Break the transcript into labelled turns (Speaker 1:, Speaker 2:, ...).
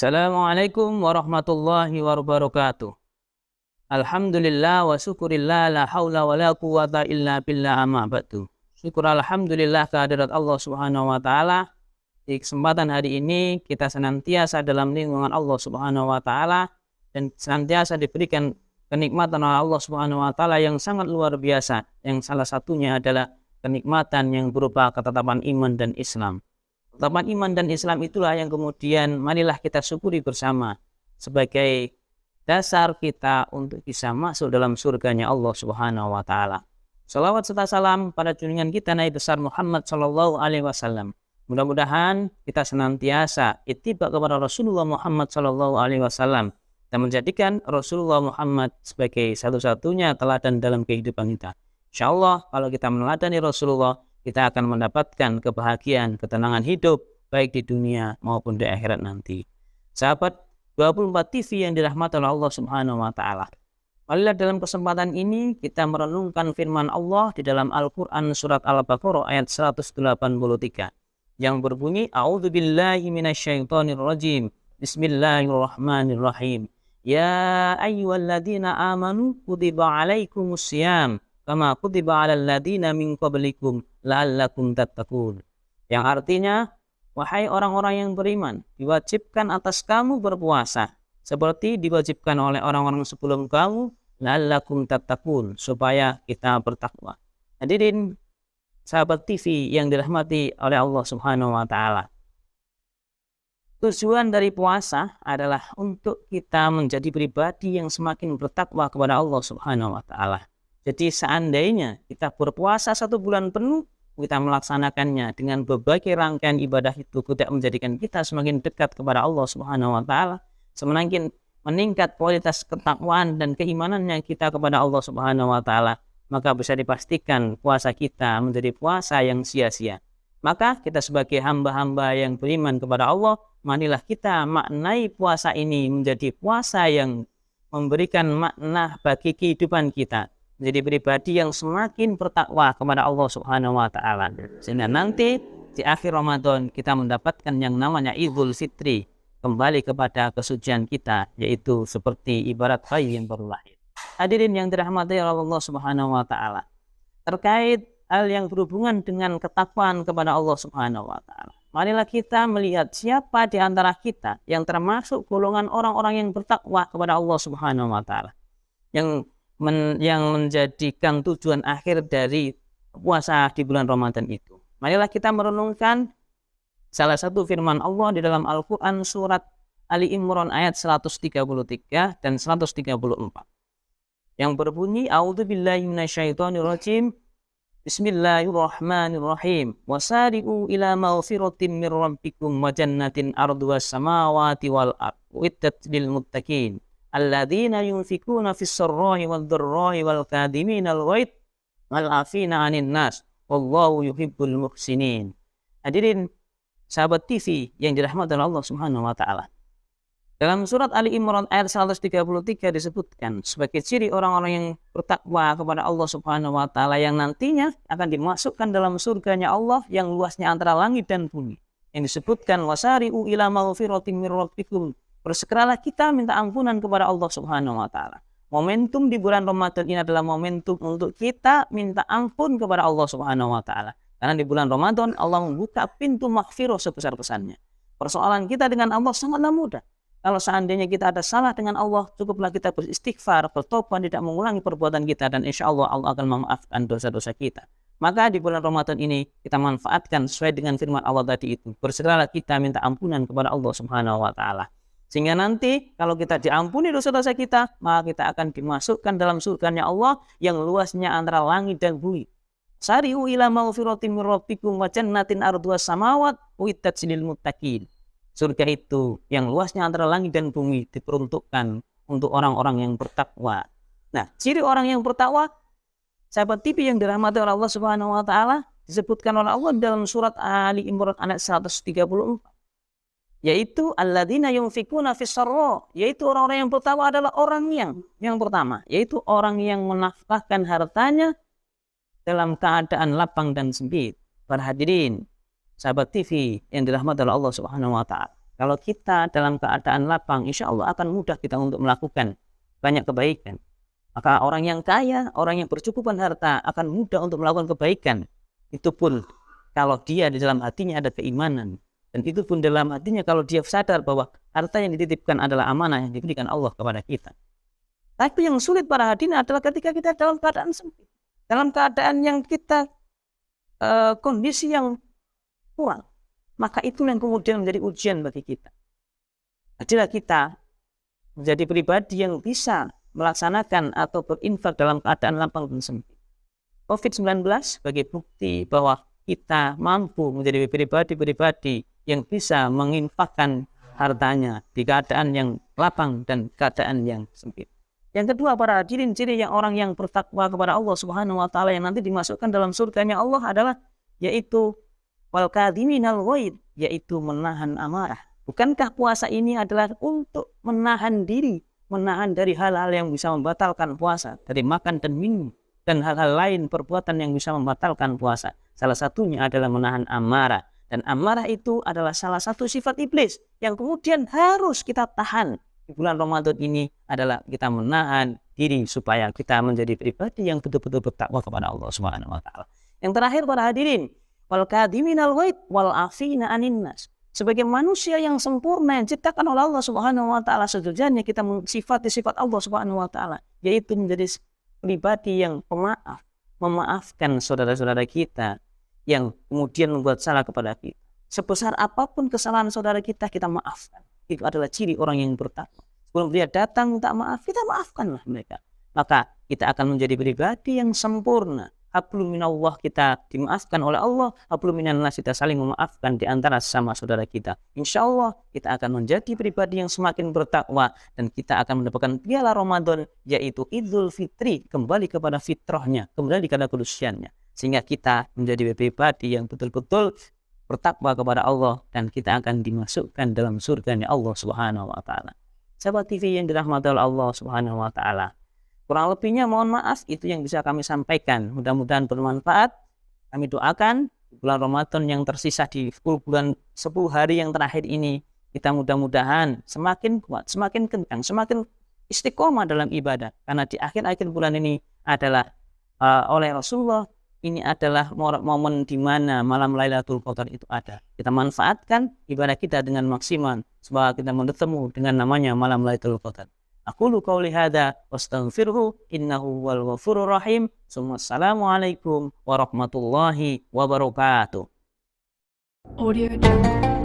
Speaker 1: Assalamualaikum warahmatullahi wabarakatuh. Alhamdulillah wa syukurillah la haula wa la quwata illa billah amma ba'du. Syukur alhamdulillah kehadirat Allah Subhanahu wa taala. Di kesempatan hari ini kita senantiasa dalam lindungan Allah Subhanahu wa taala dan senantiasa diberikan kenikmatan oleh Allah Subhanahu wa taala yang sangat luar biasa. Yang salah satunya adalah kenikmatan yang berupa ketetapan iman dan Islam. Ketetapan iman dan Islam itulah yang kemudian marilah kita syukuri bersama sebagai dasar kita untuk bisa masuk dalam surganya Allah Subhanahu wa taala. Salawat serta salam pada junjungan kita Nabi besar Muhammad sallallahu alaihi wasallam. Mudah-mudahan kita senantiasa ittiba kepada Rasulullah Muhammad sallallahu alaihi wasallam dan menjadikan Rasulullah Muhammad sebagai satu-satunya teladan dalam kehidupan kita. Insyaallah kalau kita meneladani Rasulullah, kita akan mendapatkan kebahagiaan, ketenangan hidup, baik di dunia maupun di akhirat nanti. Sahabat 24 TV yang dirahmati oleh Allah Subhanahu wa taala. Marilah dalam kesempatan ini kita merenungkan firman Allah di dalam Al-Qur'an surat Al-Baqarah ayat 183 yang berbunyi A'udzubillahi minasyaitonirrajim. Bismillahirrahmanirrahim. Ya ayyuhalladzina amanu kutiba alaikumussyam kama kutiba 'alal ladzina min qablikum la'allakum tattaqun. Yang artinya, wahai orang-orang yang beriman, diwajibkan atas kamu berpuasa seperti diwajibkan oleh orang-orang sebelum kamu, la'allakum tattaqun, supaya kita bertakwa. Hadirin sahabat TV yang dirahmati oleh Allah Subhanahu wa taala. Tujuan dari puasa adalah untuk kita menjadi pribadi yang semakin bertakwa kepada Allah Subhanahu wa taala. Jadi seandainya kita berpuasa 1 bulan penuh, kita melaksanakannya dengan berbagai rangkaian ibadah itu tidak menjadikan kita semakin dekat kepada Allah Subhanahu wa taala, semakin meningkat kualitas ketakwaan dan keimanannya kita kepada Allah Subhanahu wa taala, maka bisa dipastikan puasa kita menjadi puasa yang sia-sia. Maka kita sebagai hamba-hamba yang beriman kepada Allah, marilah kita maknai puasa ini menjadi puasa yang memberikan makna bagi kehidupan kita, menjadi pribadi yang semakin bertakwa kepada Allah Subhanahu wa taala. Sehingga nanti di akhir Ramadan kita mendapatkan yang namanya Idul Fitri, kembali kepada kesucian kita, yaitu seperti ibarat bayi yang baru lahir. Hadirin yang dirahmati oleh Allah Subhanahu wa taala. Terkait hal yang berhubungan dengan ketakwaan kepada Allah Subhanahu wa taala, marilah kita melihat siapa di antara kita yang termasuk golongan orang-orang yang bertakwa kepada Allah Subhanahu wa taala, yang menjadikan tujuan akhir dari puasa di bulan Ramadan itu. Marilah kita merenungkan salah satu firman Allah di dalam Al-Quran surat Ali Imran ayat 133 dan 134 yang berbunyi A'udzubillahi minasyaitonirrajim. Bismillahirrahmanirrahim. Wasari'u ila maghfiratin min rabbikum wa jannatin arduhas samawati wal ardh uiddat lil muttaqin alladzina yunfikuna fis sarra'i wad dharra'i wal kadhimina al ghaidh wal 'afina 'anil nas wallahu yuhibbul muhsinin. Hadirin sahabat TV yang dirahmati oleh Allah Subhanahu wa taala. Dalam surat Ali Imran ayat 133 disebutkan sebagai ciri orang-orang yang bertakwa kepada Allah Subhanahu wa taala yang nantinya akan dimasukkan dalam surganya Allah yang luasnya antara langit dan bumi. Yang disebutkan wasari'u ila maghfiratin mir rabbikum. Bersegeralah kita minta ampunan kepada Allah Subhanahu wa taala. Momentum di bulan Ramadan ini adalah momentum untuk kita minta ampun kepada Allah Subhanahu wa taala. Karena di bulan Ramadan Allah membuka pintu maghfirah sebesar-besarnya. Persoalan kita dengan Allah sangatlah mudah. Kalau seandainya kita ada salah dengan Allah, cukuplah kita beristighfar, bertobat, tidak mengulangi perbuatan kita, dan insya Allah Allah akan memaafkan dosa-dosa kita. Maka di bulan Ramadan ini kita manfaatkan sesuai dengan firman Allah tadi itu. Bersegeralah kita minta ampunan kepada Allah Subhanahu wa taala. Sehingga nanti kalau kita diampuni dosa-dosa kita, maka kita akan dimasukkan dalam surganya Allah yang luasnya antara langit dan bumi. Sari'u ila maghfiratin min rabbikum wa jannatin arduhas samawat uiddat lil muttaqin. Surga itu yang luasnya antara langit dan bumi diperuntukkan untuk orang-orang yang bertakwa. Nah, ciri orang yang bertakwa, sahabat TV yang dirahmati oleh Allah Subhanahu wa taala, disebutkan oleh Allah dalam surat Ali Imran ayat 134. Yaitu alladzina yunfikuna fis sarra, yaitu orang-orang yang bertakwa adalah orang yang pertama, yaitu orang yang menafkahkan hartanya dalam keadaan lapang dan sempit. Para hadirin sahabat TV yang dirahmati oleh Allah Subhanahu wa taala. Kalau kita dalam keadaan lapang, insya Allah akan mudah kita untuk melakukan banyak kebaikan. Maka orang yang kaya, orang yang bercukupan harta akan mudah untuk melakukan kebaikan. Itu pun kalau dia di dalam hatinya ada keimanan. Dan itu pun dalam hatinya kalau dia sadar bahwa harta yang dititipkan adalah amanah yang diberikan Allah kepada kita. Tapi yang sulit para hadirin adalah ketika kita dalam keadaan sempit. Dalam keadaan yang kita kondisi yang kurang. Maka itu yang kemudian menjadi ujian bagi kita. Jadilah kita menjadi pribadi yang bisa melaksanakan atau berinfak dalam keadaan lapang dan sempit. COVID-19 sebagai bukti bahwa kita mampu menjadi pribadi-pribadi yang bisa menginfakkan hartanya di keadaan yang lapang dan keadaan yang sempit. Yang kedua, para hadirin, ciri yang orang yang bertakwa kepada Allah Subhanahu wa taala yang nanti dimasukkan dalam surganya Allah adalah yaitu wal kadhiminal ghaidh, yaitu menahan amarah. Bukankah puasa ini adalah untuk menahan diri, menahan dari hal-hal yang bisa membatalkan puasa, dari makan dan minum dan hal-hal lain perbuatan yang bisa membatalkan puasa. Salah satunya adalah menahan amarah. Dan amarah itu adalah salah satu sifat iblis yang kemudian harus kita tahan. Di bulan Ramadan ini adalah kita menahan diri supaya kita menjadi pribadi yang betul-betul bertakwa kepada Allah Subhanahu wa taala. Yang terakhir para hadirin, wal kadhiminal ghaidh wal afina 'anin nas. Sebagai manusia yang sempurna yang diciptakan oleh Allah Subhanahu wa taala, sejujurnya kita mensifati sifat Allah Subhanahu wa taala, yaitu menjadi pribadi yang pemaaf, memaafkan saudara-saudara kita yang kemudian membuat salah kepada kita. Sebesar apapun kesalahan saudara kita, kita maafkan. Itu adalah ciri orang yang bertakwa. Sebelum dia datang minta maaf, kita maafkanlah mereka. Maka kita akan menjadi pribadi yang sempurna. Hablum minallah, kita dimaafkan oleh Allah. Hablum minannas, kita saling memaafkan di antara sesama saudara kita. Insya Allah kita akan menjadi pribadi yang semakin bertakwa. Dan kita akan mendapatkan piala Ramadan, yaitu Idul Fitri. Kembali kepada fitrahnya, kembali kepada kudusiannya. Sehingga kita menjadi pribadi yang betul-betul bertakwa kepada Allah. Dan kita akan dimasukkan dalam surganya Allah Subhanahu wa ta'ala. Sahabat TV yang dirahmati oleh Allah Subhanahu wa ta'ala, kurang lebihnya mohon maaf, itu yang bisa kami sampaikan. Mudah-mudahan bermanfaat. Kami doakan bulan Ramadan yang tersisa di 10 hari yang terakhir ini, kita mudah-mudahan semakin kuat, semakin kencang, semakin istiqomah dalam ibadah. Karena di akhir-akhir bulan ini adalah oleh Rasulullah, ini adalah momen di mana malam Lailatul Qadar itu ada. Kita manfaatkan ibadah kita dengan maksimal supaya kita bertemu dengan namanya malam Lailatul Qadar. Aqulu qouli hadza wastaghfiruhu innahu huwal ghafurur rahim. Assalamualaikum warahmatullahi wabarakatuh.
Speaker 2: Audio Jungle.